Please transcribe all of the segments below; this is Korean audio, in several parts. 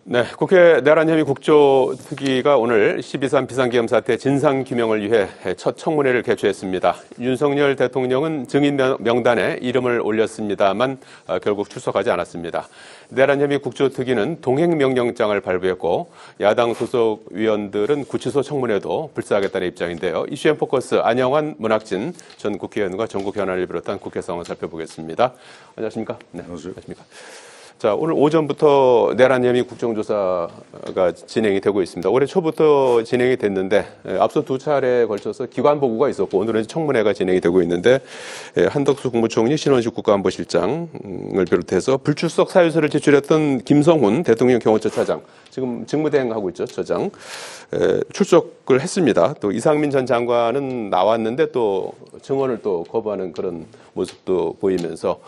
네, 국회 내란혐의 국조특위가 오늘 12.3 비상계엄 사태 진상규명을 위해 첫 청문회를 개최했습니다. 윤석열 대통령은 증인 명단에 이름을 올렸습니다만 결국 출석하지 않았습니다. 내란혐의 국조특위는 동행명령장을 발부했고 야당 소속 위원들은 구치소 청문회도 불사하겠다는 입장인데요. 이슈앤 포커스 안영환, 문학진 전 국회의원과 전국 현안을 비롯한 국회 상황을 살펴보겠습니다. 안녕하십니까? 네, 안녕하십니까? 자, 오늘 오전부터 내란혐의 국정조사가 진행이 되고 있습니다. 올해 초부터 진행이 됐는데 앞서 두 차례에 걸쳐서 기관 보고가 있었고 오늘은 청문회가 진행이 되고 있는데 한덕수 국무총리, 신원식 국가안보실장을 비롯해서 불출석 사유서를 제출했던 김성훈 대통령 경호처 차장, 지금 직무대행하고 있죠, 처장, 출석을 했습니다. 또 이상민 전 장관은 나왔는데 또 증언을 또 거부하는 그런 모습도 보이면서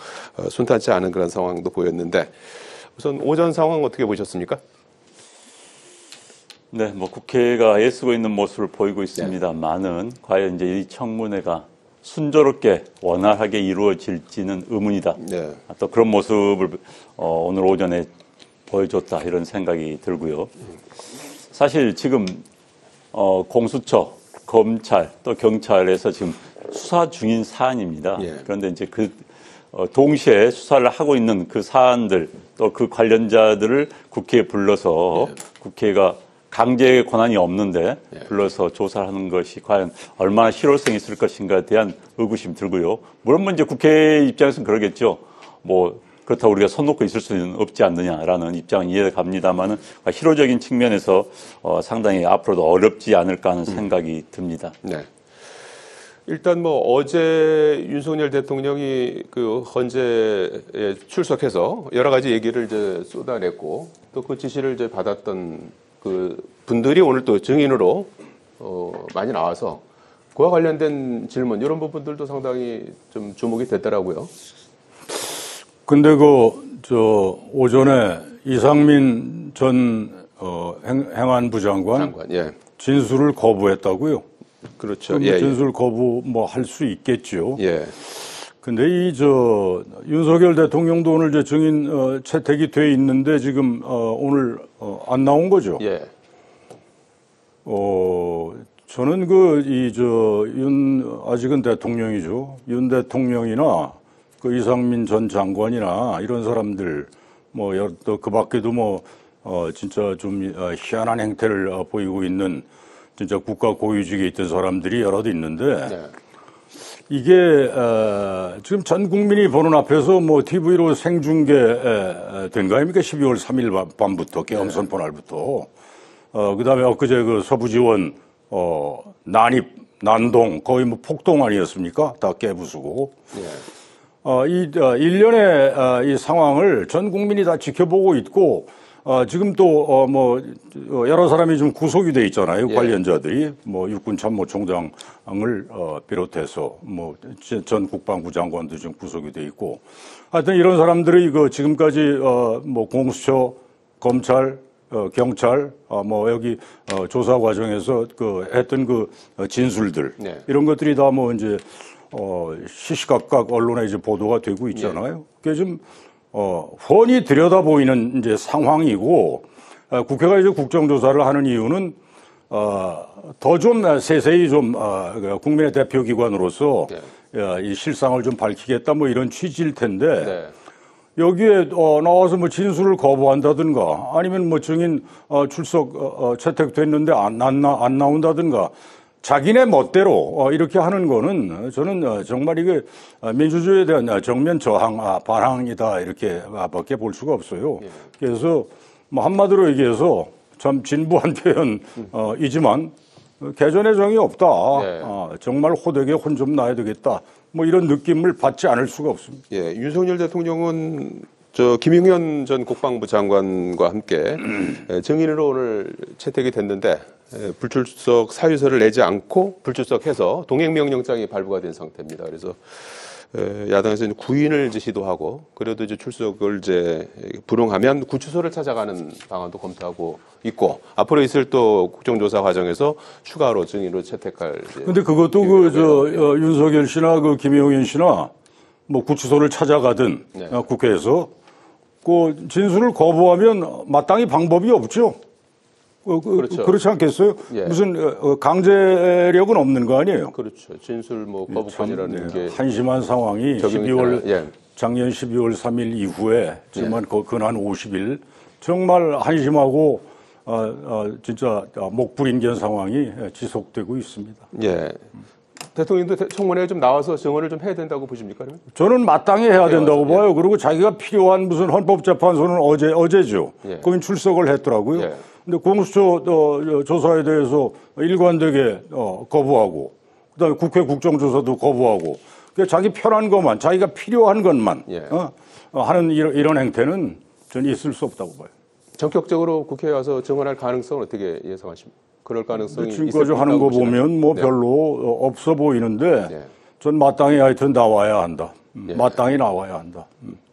순탄치 않은 그런 상황도 보였는데 우선 오전 상황 어떻게 보셨습니까? 네, 뭐 국회가 애쓰고 있는 모습을 보이고 있습니다만은 과연 이제 이 청문회가 순조롭게 원활하게 이루어질지는 의문이다. 네. 또 그런 모습을 오늘 오전에 보여줬다 이런 생각이 들고요. 사실 지금 공수처, 검찰 또 경찰에서 지금 수사 중인 사안입니다. 예. 그런데 이제 동시에 수사를 하고 있는 그 사안들 또 그 관련자들을 국회에 불러서 국회가 강제 권한이 없는데 불러서 조사를 하는 것이 과연 얼마나 실효성이 있을 것인가에 대한 의구심이 들고요. 물론 이제 국회 입장에서는 그러겠죠. 뭐 그렇다고 우리가 손 놓고 있을 수는 없지 않느냐라는 입장은 이해가 갑니다만은 실효적인 측면에서 상당히 앞으로도 어렵지 않을까 하는 생각이 듭니다. 네. 일단 뭐 어제 윤석열 대통령이 그 헌재에 출석해서 여러 가지 얘기를 이제 쏟아냈고 또 그 지시를 이제 받았던 그 분들이 오늘 또 증인으로 많이 나와서 그와 관련된 질문 이런 부분들도 상당히 좀 주목이 됐더라고요. 근데 오전에 이상민 전 행안부 장관 예. 진술을 거부했다고요? 그렇죠. 예, 진술 거부 뭐 할 수 있겠죠. 예. 근데 윤석열 대통령도 오늘 이제 증인 채택이 돼 있는데 지금 오늘 안 나온 거죠. 예. 저는 아직은 대통령이죠. 윤 대통령이나 그 이상민 전 장관이나 이런 사람들 또 그 밖에도 진짜 좀 희한한 행태를 보이고 있는 진짜 국가 고위직에 있던 사람들이 여럿 있는데 네. 이게 지금 전 국민이 보는 앞에서 TV로 생중계 된 거 아닙니까? 12월 3일 밤부터 계엄 선포 날부터 그다음에 엊그제 그 서부지원 난입 난동 거의 폭동 아니었습니까? 다 깨부수고 네. 이 일련의 이 상황을 전 국민이 다 지켜보고 있고 지금 또 여러 사람이 좀 구속이 돼 있잖아요. 예. 관련자들이 육군 참모총장을 비롯해서 전 국방부 장관도 지금 구속이 돼 있고 하여튼 이런 사람들이 지금까지 공수처, 검찰, 경찰 여기 조사 과정에서 했던 진술들 네. 이런 것들이 다 이제 시시각각 언론에 이제 보도가 되고 있잖아요. 예. 그게 좀 훤히 들여다보이는 이제 상황이고, 국회가 이제 국정조사를 하는 이유는, 더 좀 세세히 국민의 대표기관으로서 네. 이 실상을 좀 밝히겠다 이런 취지일 텐데, 네. 여기에 나와서 진술을 거부한다든가, 아니면 증인 출석 채택됐는데 안 나온다든가, 자기네 멋대로 이렇게 하는 거는 저는 정말 이게 민주주의에 대한 정면 저항, 반항이다 이렇게 밖에 볼 수가 없어요. 그래서 한마디로 얘기해서 참 진부한 표현이지만 개전의 정이 없다. 네. 정말 호되게 혼 좀 나야 되겠다. 이런 느낌을 받지 않을 수가 없습니다. 예, 윤석열 대통령은 김용현 전 국방부 장관과 함께 증인으로 오늘 채택이 됐는데 불출석 사유서를 내지 않고 불출석해서 동행명령장이 발부가 된 상태입니다. 그래서 야당에서 구인을 이제 시도하고 그래도 이제 출석을 이제 불응하면 구치소를 찾아가는 방안도 검토하고 있고 앞으로 있을 또 국정조사 과정에서 추가로 증인으로 채택할. 근데 그것도 윤석열 씨나 김용현 씨나 구치소를 찾아가든 네. 국회에서 그 진술을 거부하면 마땅히 방법이 없죠. 그렇죠. 그렇지 않겠어요? 예. 무슨 강제력은 없는 거 아니에요? 그렇죠. 진술 뭐 거부권이라는 게 한심한 상황이 작년 12월 3일 이후에 지금 한 근한 50일 정말 한심하고 진짜 목불인견 상황이 지속되고 있습니다. 예. 대통령도 청문회에 좀 나와서 증언을 좀 해야 된다고 보십니까? 그러면? 저는 마땅히 해야 된다고 봐요. 그리고 자기가 필요한 무슨 헌법재판소는 어제죠. 거긴 출석을 했더라고요. 근데 공수처 조사에 대해서 일관되게 거부하고, 그다음에 국회 국정조사도 거부하고, 그러니까 자기 편한 것만, 자기가 필요한 것만 하는 이런 행태는 저는 있을 수 없다고 봐요. 전격적으로 국회에 와서 증언할 가능성은 어떻게 예상하십니까? 그럴 가능성이 지금까지 하는 거 보면 뭐 별로 없어 보이는데 전 마땅히 하여튼 나와야 한다. 마땅히 나와야 한다.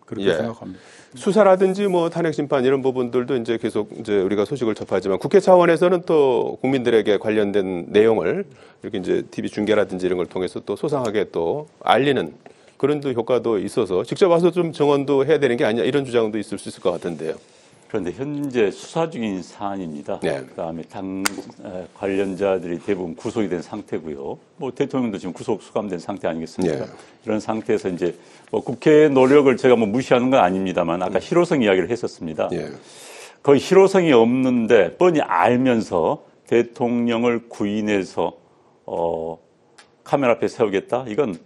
그렇게 생각합니다. 수사라든지 뭐 탄핵 심판 이런 부분들도 이제 계속 이제 우리가 소식을 접하지만 국회 차원에서는 또 국민들에게 관련된 내용을 이렇게 이제 TV 중계라든지 이런 걸 통해서 또 소상하게 또 알리는 그런 또 효과도 있어서 직접 와서 좀 증언도 해야 되는 게 아니냐 이런 주장도 있을 수 있을 것 같은데요. 그런데 현재 수사 중인 사안입니다. 그다음에 당 관련자들이 대부분 구속이 된 상태고요. 뭐 대통령도 지금 구속 수감된 상태 아니겠습니까? 이런 상태에서 이제 뭐 국회의 노력을 제가 뭐 무시하는 건 아닙니다만 아까 실효성 이야기를 했었습니다. 거의 실효성이 없는데 뻔히 알면서 대통령을 구인해서 카메라 앞에 세우겠다? 이건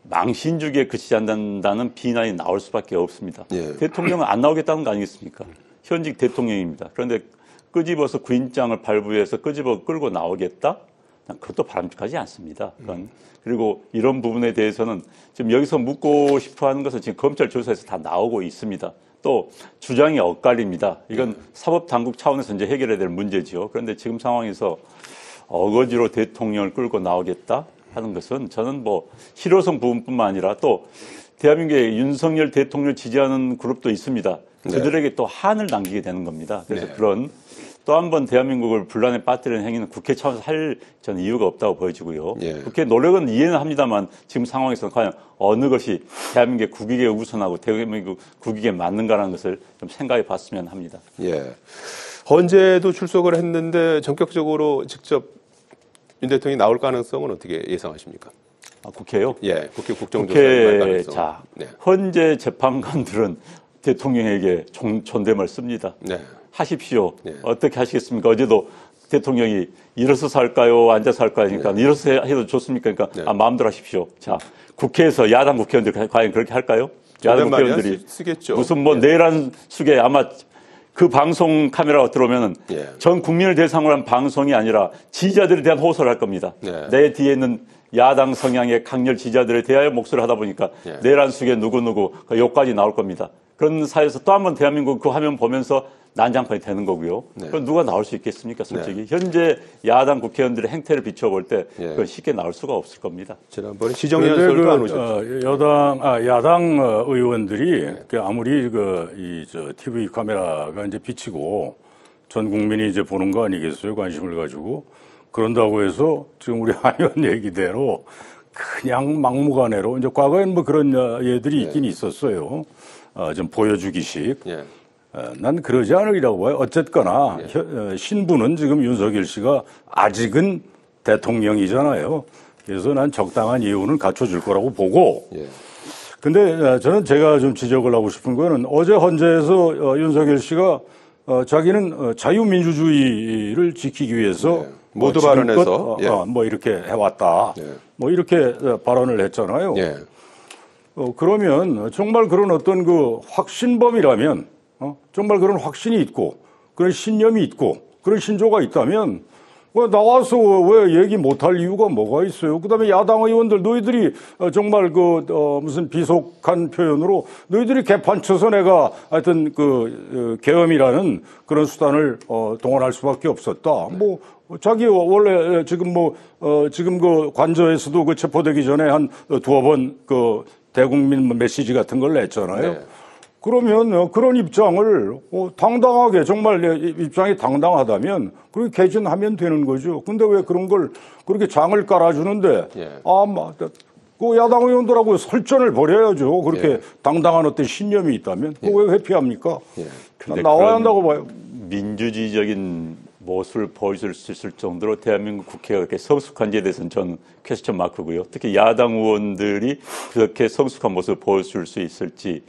망신주기에 그치지 않는다는 비난이 나올 수밖에 없습니다. 대통령은 안 나오겠다는 거 아니겠습니까? 현직 대통령입니다. 그런데 끄집어서 구인장을 발부해서 끄집어 끌고 나오겠다? 그것도 바람직하지 않습니다. 그리고 이런 부분에 대해서는 지금 여기서 묻고 싶어 하는 것은 지금 검찰 조사에서 다 나오고 있습니다. 또 주장이 엇갈립니다. 이건 사법당국 차원에서 이제 해결해야 될 문제지요. 그런데 지금 상황에서 어거지로 대통령을 끌고 나오겠다 하는 것은 저는 뭐 실효성 부분뿐만 아니라 또 대한민국의 윤석열 대통령을 지지하는 그룹도 있습니다. 그들에게 또 한을 남기게 되는 겁니다. 그래서 그런 또 한 번 대한민국을 분란에 빠뜨리는 행위는 국회 차원에서 할 저는 이유가 없다고 보여지고요. 국회 노력은 이해는 합니다만 지금 상황에서는 과연 어느 것이 대한민국의 국익에 우선하고 대한민국 국익에 맞는가라는 것을 좀 생각해 봤으면 합니다. 헌재도 출석을 했는데 전격적으로 직접 윤 대통령이 나올 가능성은 어떻게 예상하십니까? 국회요? 국회 국정조사에 가능성. 자, 헌재 재판관들은 대통령에게 존댓말 씁니다. 하십시오. 어떻게 하시겠습니까? 어제도 대통령이 일어서서 할까요? 앉아서 할까요? 그러니까 일어서서 해도 좋습니까? 그러니까 마음대로 하십시오. 자, 국회에서 야당 국회의원들 과연 그렇게 할까요? 야당 국회의원들이 쓰겠죠. 무슨 뭐 내란 숙에 아마 그 방송 카메라가 들어오면은 전 국민을 대상으로 한 방송이 아니라 지지자들에 대한 호소를 할 겁니다. 내 뒤에 있는 야당 성향의 강렬 지지자들에 대하여 목소리를 하다 보니까 내란 숙에 누구누구 그 욕까지 나올 겁니다. 그런 사회에서 또 한 번 대한민국 그 화면 보면서 난장판이 되는 거고요. 그럼 누가 나올 수 있겠습니까? 솔직히 현재 야당 국회의원들의 행태를 비춰볼 때 그건 쉽게 나올 수가 없을 겁니다. 지난번에 시정연설도 안 오셨죠? 야당 의원들이 아무리 TV 카메라가 이제 비치고 전 국민이 이제 보는 거 아니겠어요? 관심을 가지고 그런다고 해서 지금 우리 한 의원 얘기대로 그냥 막무가내로 이제 과거에는 뭐 그런 예들이 있긴 있었어요. 좀 보여주기식. 난 그러지 않으리라고 봐요. 어쨌거나 신부는 지금 윤석열 씨가 아직은 대통령이잖아요. 그래서 난 적당한 이유는 갖춰줄 거라고 보고. 근데 저는 제가 좀 지적을 하고 싶은 거는 어제 헌재에서 윤석열 씨가 자기는 자유민주주의를 지키기 위해서 모두 발언해서 뭐 이렇게 해왔다. 뭐 이렇게 발언을 했잖아요. 그러면 정말 그런 어떤 그 확신범이라면 정말 그런 확신이 있고 그런 신념이 있고 그런 신조가 있다면 왜 나와서 왜 얘기 못할 이유가 뭐가 있어요? 그다음에 야당 의원들 너희들이 정말 무슨 비속한 표현으로 너희들이 개판 쳐서 내가 하여튼 계엄이라는 그런 수단을 동원할 수밖에 없었다. 뭐 자기 원래 지금 지금 관저에서도 체포되기 전에 한 두어 번 대국민 메시지 같은 걸 냈잖아요. 그러면 그런 입장을 당당하게 정말 입장이 당당하다면 그렇게 개진하면 되는 거죠. 근데 왜 그런 걸 그렇게 장을 깔아주는데 그 야당 의원들하고 설전을 벌여야죠. 그렇게 예. 당당한 어떤 신념이 있다면. 그거 왜 회피합니까? 예. 난 나와야 한다고 봐요. 민주주의적인 모습을 보여줄 수 있을 정도로 대한민국 국회가 그렇게 성숙한지에 대해서는 저는 퀘스천 마크고요. 특히 야당 의원들이 그렇게 성숙한 모습을 보여줄 수 있을지.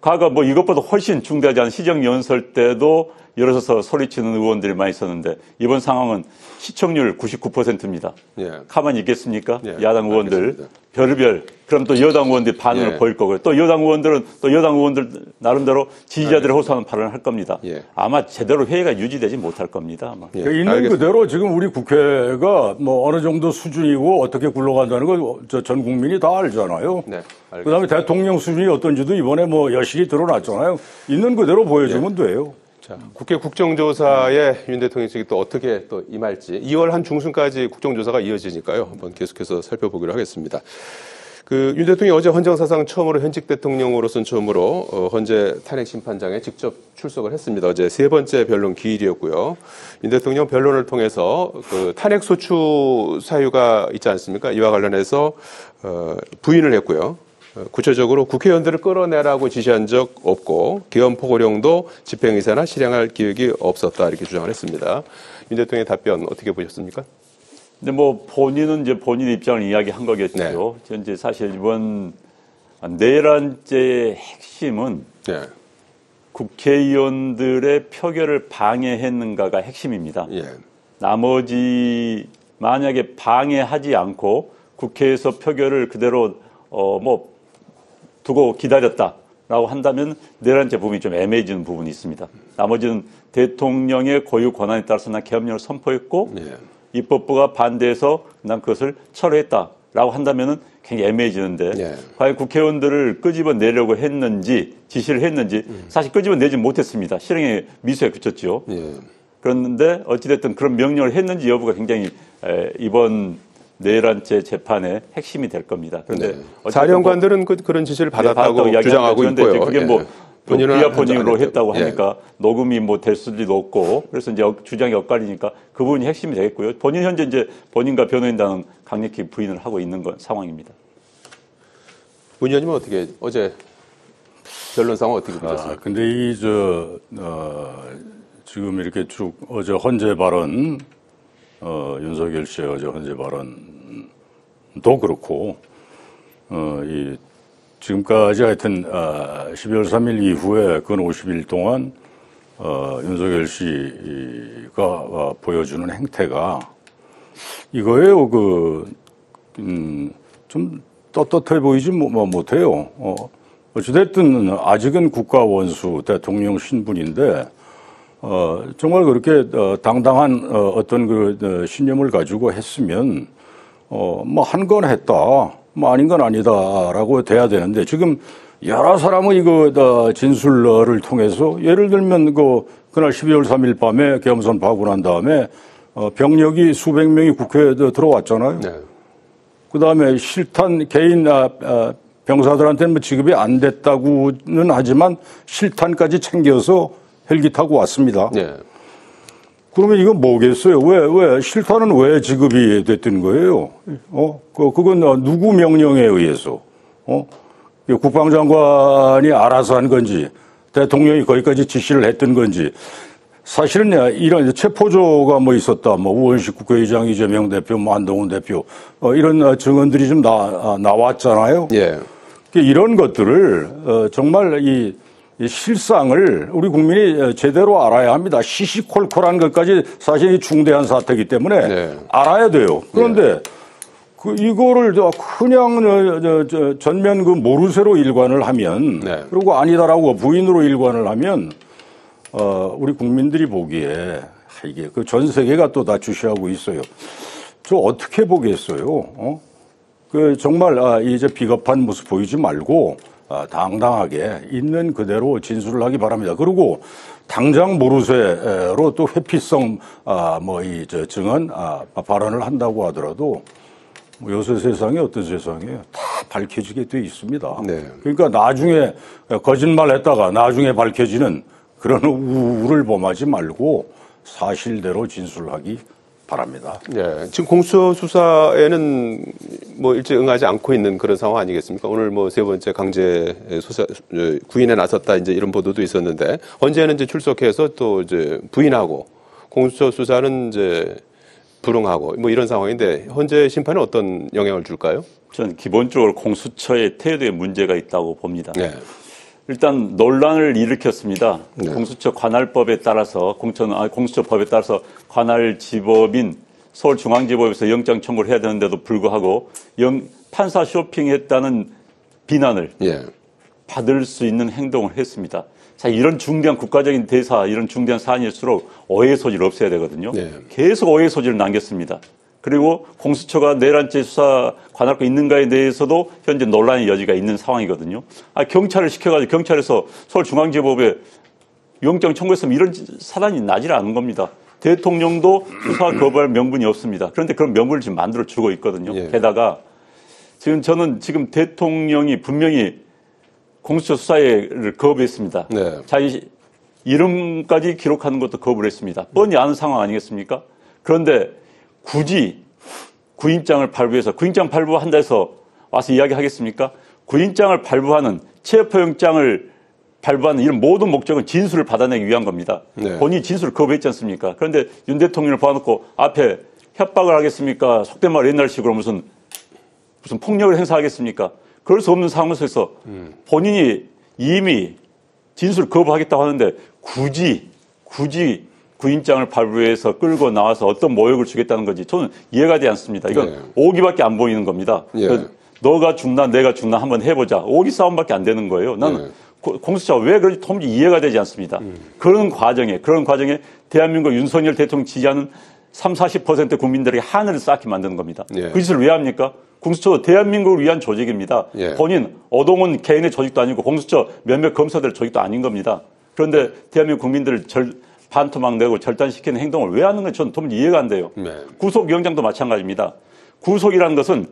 과거 뭐 이것보다 훨씬 중대하지 않은 시정연설 때도 일어서서 소리치는 의원들이 많이 있었는데 이번 상황은 시청률 99%입니다. 예. 가만히 있겠습니까? 예. 야당 의원들 알겠습니다. 별의별 그럼 또 여당 의원들이 반응을 예. 보일 거고요. 또 여당 의원들은 또 여당 의원들 나름대로 지지자들의 호소하는 발언을 할 겁니다. 예. 아마 제대로 회의가 유지되지 못할 겁니다. 아마. 예. 있는 알겠습니다. 그대로 지금 우리 국회가 뭐 어느 정도 수준이고 어떻게 굴러간다는 걸 전 국민이 다 알잖아요. 네, 알겠습니다. 그다음에 대통령 수준이 어떤지도 이번에 뭐 여실히 드러났잖아요. 있는 그대로 보여주면 돼요. 자, 국회 국정조사에 윤 대통령 측이 또 어떻게 또 임할지 2월 한 중순까지 국정조사가 이어지니까요. 한번 계속해서 살펴보기로 하겠습니다. 그 윤 대통령이 어제 헌정사상 처음으로 현직 대통령으로서는 처음으로 헌재 탄핵 심판장에 직접 출석을 했습니다. 어제 세 번째 변론 기일이었고요. 윤 대통령 변론을 통해서 그 탄핵 소추 사유가 있지 않습니까? 이와 관련해서 부인을 했고요. 구체적으로 국회의원들을 끌어내라고 지시한 적 없고 계엄 포고령도 집행의사나 실행할 기획이 없었다 이렇게 주장을 했습니다. 윤 대통령의 답변 어떻게 보셨습니까? 근데 뭐 본인은 이제 본인의 입장을 이야기한 거겠죠. 네. 이제 사실 이번 내란죄의 핵심은 네. 국회의원들의 표결을 방해했는가가 핵심입니다. 예. 나머지 만약에 방해하지 않고 국회에서 표결을 그대로 뭐 두고 기다렸다라고 한다면 내란죄 부분이 좀 애매해지는 부분이 있습니다. 나머지는 대통령의 고유 권한에 따라서 난 계엄령을 선포했고 예. 입법부가 반대해서 난 그것을 철회했다라고 한다면은 굉장히 애매해지는데 예. 과연 국회의원들을 끄집어 내려고 했는지 지시를 했는지 사실 끄집어 내지 못했습니다. 실행에 미수에 그쳤죠. 예. 그런데 어찌됐든 그런 명령을 했는지 여부가 굉장히 이번 내란죄 재판의 핵심이 될 겁니다. 그런데 네. 사령관들은 그런 지시를 받았다고 받았다고 주장하고 이야기하는데 있고요. 그게 뭐 본인은 비아폰으로 하지 했다고 않았다고. 하니까 녹음이 뭐 될 수도 없고 그래서 이제 주장이 엇갈리니까 그 부분이 핵심이 되겠고요. 본인 현재 이제 본인과 변호인단은 강력히 부인을 하고 있는 상황입니다. 문 의원님은 어떻게 어제 변론 상황 어떻게 보셨습니까? 근데 지금 이렇게 쭉 어제 헌재 발언, 윤석열 씨의 어제 헌재 발언도 그렇고, 지금까지 하여튼, 12월 3일 이후에 근 50일 동안, 윤석열 씨가 보여주는 행태가 이거예요. 좀 떳떳해 보이지 못해요. 어찌됐든 아직은 국가 원수 대통령 신분인데, 정말 그렇게 당당한 어떤 그 신념을 가지고 했으면 뭐 한 건 했다, 뭐 아닌 건 아니다라고 돼야 되는데 지금 여러 사람의 이거 진술을 통해서 예를 들면 그날 12월 3일 밤에 계엄 선포하고 난 다음에 병력이 수백 명이 국회에 들어왔잖아요. 네. 그다음에 실탄 개인 병사들한테는 뭐 지급이 안 됐다고는 하지만 실탄까지 챙겨서 헬기 타고 왔습니다. 네. 그러면 이건 뭐겠어요? 왜 실탄은 왜 지급이 됐던 거예요? 그건 누구 명령에 의해서? 국방장관이 알아서 한 건지, 대통령이 거기까지 지시를 했던 건지. 사실은 이런 체포조가 뭐 있었다, 뭐 우원식 국회의장, 이재명 대표, 뭐 한동훈 대표, 이런 증언들이 좀 나왔잖아요. 예. 이런 것들을 정말 이 실상을 우리 국민이 제대로 알아야 합니다. 시시콜콜한 것까지 사실 중대한 사태이기 때문에 네. 알아야 돼요. 그런데 이거를 그냥 전면 모르쇠로 일관을 하면, 네. 그리고 아니다라고 부인으로 일관을 하면 우리 국민들이 보기에 이게 전 세계가 또 다 주시하고 있어요. 저 어떻게 보겠어요? 정말 이제 비겁한 모습 보이지 말고 당당하게 있는 그대로 진술을 하기 바랍니다. 그리고 당장 모르쇠로 또 회피성 증언 발언을 한다고 하더라도 요새 세상이 어떤 세상이에요? 다 밝혀지게 돼 있습니다. 네. 그러니까 나중에 거짓말했다가 나중에 밝혀지는 그런 우를 범하지 말고 사실대로 진술하기 바랍니다. 네, 지금 공수처 수사에는 뭐 일제 응하지 않고 있는 그런 상황 아니겠습니까? 오늘 뭐 세 번째 강제 수사 구인에 나섰다 이제 이런 보도도 있었는데 헌재는 이제 출석해서 또 이제 부인하고 공수처 수사는 이제 불응하고 뭐 이런 상황인데 헌재 심판은 어떤 영향을 줄까요? 저는 기본적으로 공수처의 태도에 문제가 있다고 봅니다. 네. 일단 논란을 일으켰습니다. 네. 공수처 관할법에 따라서 공수처법에 따라서 관할지법인 서울중앙지법에서 영장 청구를 해야 되는데도 불구하고 판사 쇼핑했다는 비난을 예. 받을 수 있는 행동을 했습니다. 자, 이런 중대한 국가적인 대사, 이런 중대한 사안일수록 오해의 소지를 없애야 되거든요. 네. 계속 오해의 소지를 남겼습니다. 그리고 공수처가 내란죄 수사 관할권 있는가에 대해서도 현재 논란의 여지가 있는 상황이거든요. 경찰을 시켜가지고 경찰에서 서울중앙지법에 영장 청구했으면 이런 사단이 나질 않은 겁니다. 대통령도 수사 거부할 명분이 없습니다. 그런데 그런 명분을 지금 만들어 주고 있거든요. 예. 게다가 저는 지금 대통령이 분명히 공수처 수사를 거부했습니다. 네. 자기 이름까지 기록하는 것도 거부를 했습니다. 뻔히 아는 상황 아니겠습니까? 그런데 굳이 구인장을 발부해서 구인장 발부한다 해서 와서 이야기하겠습니까? 구인장을 발부하는 체포영장을 발부하는 이런 모든 목적은 진술을 받아내기 위한 겁니다. 네. 본인이 진술을 거부했지 않습니까? 그런데 윤 대통령을 봐놓고 앞에 협박을 하겠습니까? 속된 말 옛날식으로 무슨 폭력을 행사하겠습니까? 그럴 수 없는 상황 속에서 본인이 이미 진술을 거부하겠다고 하는데 굳이 구인장을 발부해서 끌고 나와서 어떤 모욕을 주겠다는 건지 저는 이해가 되지 않습니다. 이건 네. 오기밖에 안 보이는 겁니다. 예. 너가 죽나 내가 죽나 한번 해보자. 오기 싸움밖에 안 되는 거예요. 나는 네. 공수처가 왜 그런지 도무지 이해가 되지 않습니다. 그런 과정에 대한민국 윤석열 대통령 지지하는 30-40% 국민들에게 하늘을 쌓게 만드는 겁니다. 예. 그 짓을 왜 합니까? 공수처 대한민국을 위한 조직입니다. 예. 본인 어동훈 개인의 조직도 아니고 공수처 몇몇 검사들 조직도 아닌 겁니다. 그런데 대한민국 국민들을 반토막 내고 절단시키는 행동을 왜 하는 건지 저는 도무지 이해가 안 돼요. 네. 구속영장도 마찬가지입니다. 구속이라는 것은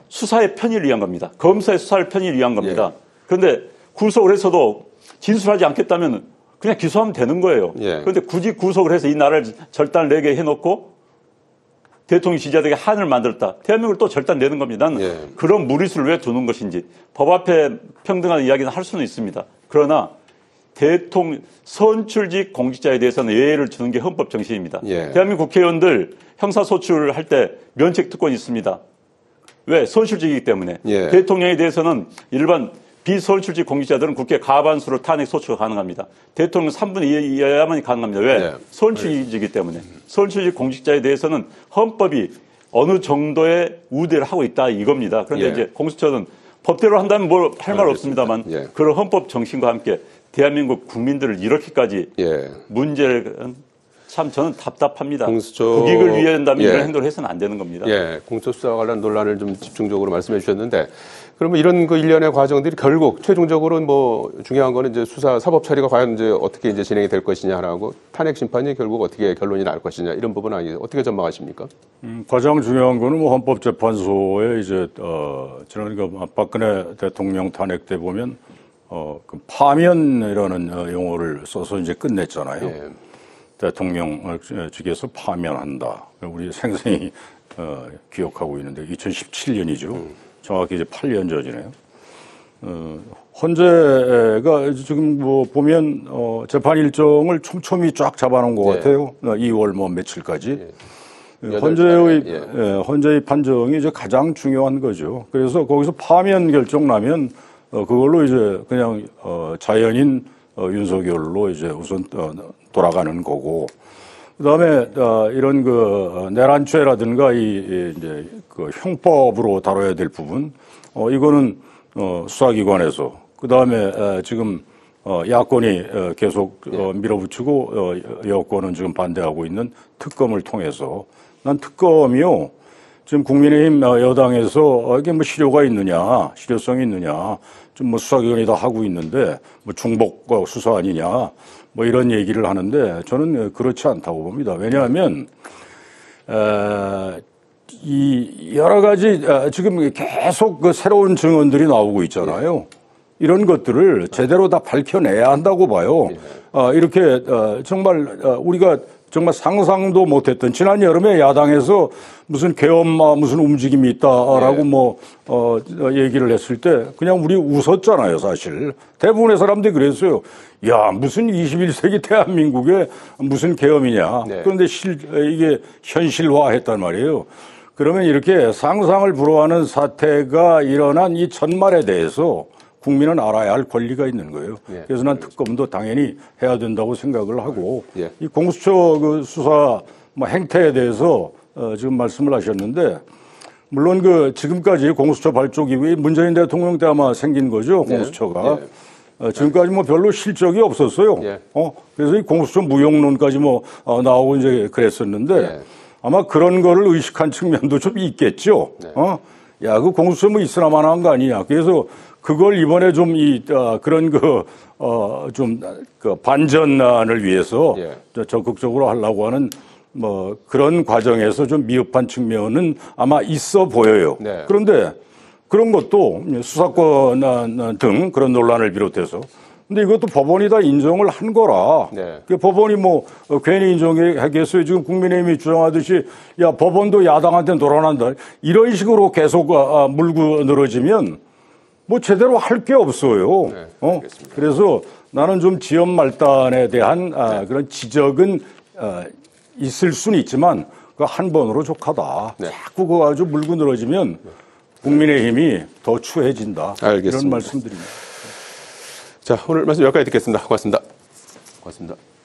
수사의 편의를 위한 겁니다. 검사의 수사의 편의를 위한 겁니다. 예. 그런데 구속을 해서도 진술하지 않겠다면 그냥 기소하면 되는 거예요. 예. 그런데 굳이 구속을 해서 이 나라를 절단을 내게 해놓고 대통령 지지자들에게 한을 만들었다. 대한민국을 또 절단 내는 겁니다. 난 예. 그런 무리수를 왜 두는 것인지 법 앞에 평등한 이야기는 할 수는 있습니다. 그러나 대통령 선출직 공직자에 대해서는 예외를 주는 게 헌법 정신입니다. 예. 대한민국 국회의원들 형사소출을 할 때 면책특권이 있습니다. 왜? 선출직이기 때문에. 예. 대통령에 대해서는 일반 비선출직 공직자들은 국회 과반수로 탄핵 소추가 가능합니다. 대통령은 3분의 2 이하야만이 가능합니다. 왜? 네. 선출직이기 때문에. 선출직 공직자에 대해서는 헌법이 어느 정도의 우대를 하고 있다 이겁니다. 그런데 예. 이제 공수처는 법대로 한다면 뭘 할 말 없습니다만 예. 그런 헌법 정신과 함께 대한민국 국민들을 이렇게까지 예. 문제를 참 저는 답답합니다. 공수처 국익을 위해 한다면 예. 이런 행동을 해서는 안 되는 겁니다. 예, 공수처 수사와 관련 논란을 좀 집중적으로 말씀해 주셨는데, 그러면 이런 그 일련의 과정들이 결국 최종적으로는 뭐 중요한 거는 이제 수사 사법 처리가 과연 이제 어떻게 이제 진행이 될 것이냐 하고 탄핵 심판이 결국 어떻게 결론이 날 것이냐 이런 부분 아니에요. 어떻게 전망하십니까? 가장 중요한 거는 뭐 헌법재판소에 이제 지난 그 박근혜 대통령 탄핵 때 보면 그 파면이라는 용어를 써서 이제 끝냈잖아요. 예. 대통령 측에서 파면한다. 우리 생생히 기억하고 있는데 2017년이죠. 정확히 이제 8년 전이네요. 헌재가 지금 뭐 보면 재판 일정을 촘촘히 쫙 잡아놓은 것 같아요. 2월 뭐 며칠까지. 헌재의 판정이 이제 가장 중요한 거죠. 그래서 거기서 파면 결정 나면 그걸로 이제 그냥 자연인 윤석열로 이제 우선 돌아가는 거고, 그다음에 이런 그 내란죄라든가 이제 그 형법으로 다뤄야 될 부분, 이거는 수사기관에서, 그다음에 지금 야권이 계속 밀어붙이고 여권은 지금 반대하고 있는 특검을 통해서, 난 특검이요 지금 국민의힘 여당에서 이게 뭐 실효성이 있느냐, 좀 뭐 수사기관이 다 하고 있는데 뭐 중복 수사 아니냐, 뭐 이런 얘기를 하는데 저는 그렇지 않다고 봅니다. 왜냐하면 이 여러 가지 지금 계속 그 새로운 증언들이 나오고 있잖아요. 이런 것들을 제대로 다 밝혀내야 한다고 봐요. 이렇게 정말 우리가 정말 상상도 못했던 지난 여름에 야당에서 무슨 계엄 무슨 움직임이 있다라고 얘기를 했을 때 그냥 우리 웃었잖아요, 사실. 대부분의 사람들이 그랬어요. 야, 무슨 21세기 대한민국에 무슨 계엄이냐. 그런데 이게 현실화했단 말이에요. 그러면 이렇게 상상을 불허하는 사태가 일어난 이 전말에 대해서 국민은 알아야 할 권리가 있는 거예요. 그래서 난 특검도 당연히 해야 된다고 생각을 하고 이 공수처 그 수사 행태에 대해서 지금 말씀을 하셨는데 물론 지금까지 공수처 발족 이후에 문재인 대통령 때 아마 생긴 거죠, 공수처가. 지금까지 별로 실적이 없었어요. 그래서 이 공수처 무용론까지 나오고 이제 그랬었는데 아마 그런 거를 의식한 측면도 좀 있겠죠. 야, 그 공수처 있으나마나한 거 아니냐. 그래서 그걸 이번에 좀 그런 반전을 위해서 적극적으로 하려고 하는 그런 과정에서 좀 미흡한 측면은 아마 있어 보여요. 그런데 그런 것도 수사권 등 그런 논란을 비롯해서 근데 이것도 법원이 다 인정을 한 거라. 법원이 괜히 인정하겠어요. 지금 국민의힘이 주장하듯이 야, 법원도 야당한테 놀아난다. 이런 식으로 계속 물고 늘어지면 제대로 할 게 없어요. 그래서 나는 좀 지연 말단에 대한 그런 지적은 있을 수는 있지만 그 한 번으로 족하다. 자꾸 그거 아주 물고 늘어지면 국민의힘이 더 추해진다. 알겠습니다. 이런 말씀드립니다. 자, 오늘 말씀 여기까지 듣겠습니다. 고맙습니다. 고맙습니다.